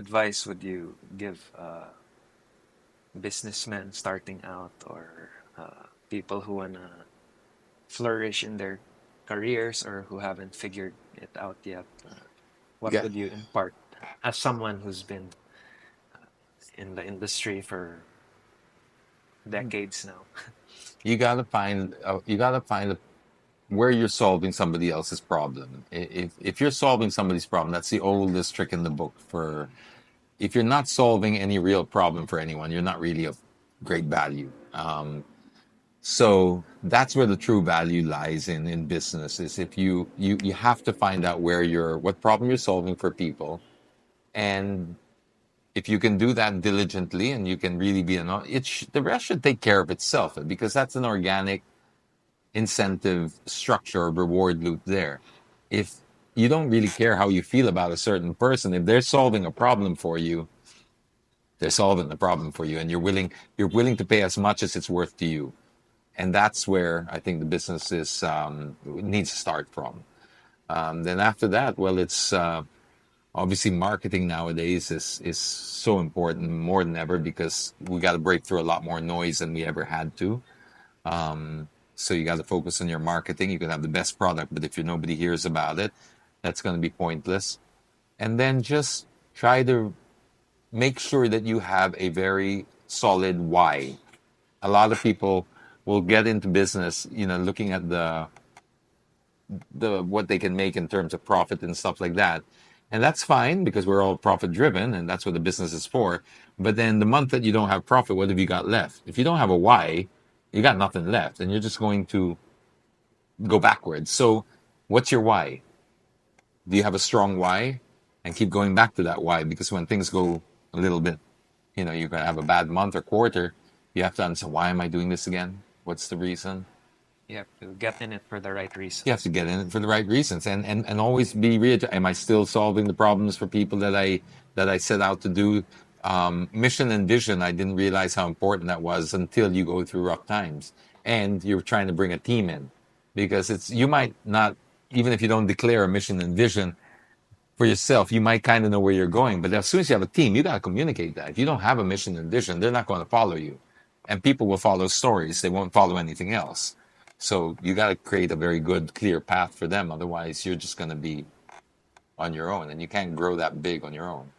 advice would you give businessmen starting out or people who wanna flourish in their careers or who haven't figured it out yet? What Yeah, would you impart as someone who's been in the industry for decades now? you gotta find where you're solving somebody else's problem. If you're solving somebody's problem, that's the oldest trick in the book. For if you're not solving any real problem for anyone, you're not really of great value. So that's where the true value lies in business. Is if you have to find out what problem you're solving for people, and if you can do that diligently and you can really be the rest should take care of itself, because that's an organic incentive structure or reward loop there. If you don't really care how you feel about a certain person, if they're solving a problem for you, they're solving the problem for you, and you're willing to pay as much as it's worth to you. And that's where I think the business is needs to start from. Then after that, well, it's obviously marketing nowadays is so important more than ever, because we got to break through a lot more noise than we ever had to. So you got to focus on your marketing. You can have the best product, but if nobody hears about it, that's going to be pointless. And then just try to make sure that you have a very solid why. A lot of people will get into business, looking at the what they can make in terms of profit and stuff like that. And that's fine, because we're all profit driven and that's what the business is for. But then the month that you don't have profit, what have you got left? If you don't have a why, you got nothing left, and you're just going to go backwards. So what's your why? Do you have a strong why? And keep going back to that why, because when things go a little bit, you're going to have a bad month or quarter, you have to answer, why am I doing this again? What's the reason? You have to get in it for the right You have to reasons. get in it for the right reasons, and always be am I still solving the problems for people that I set out to do? Mission and vision, I didn't realize how important that was until you go through rough times and you're trying to bring a team in, because you might not, even if you don't declare a mission and vision for yourself, you might kind of know where you're going. But as soon as you have a team, you got to communicate that. If you don't have a mission and vision, they're not going to follow you. And people will follow stories, they won't follow anything else. So you got to create a very good, clear path for them. Otherwise, you're just going to be on your own, and you can't grow that big on your own.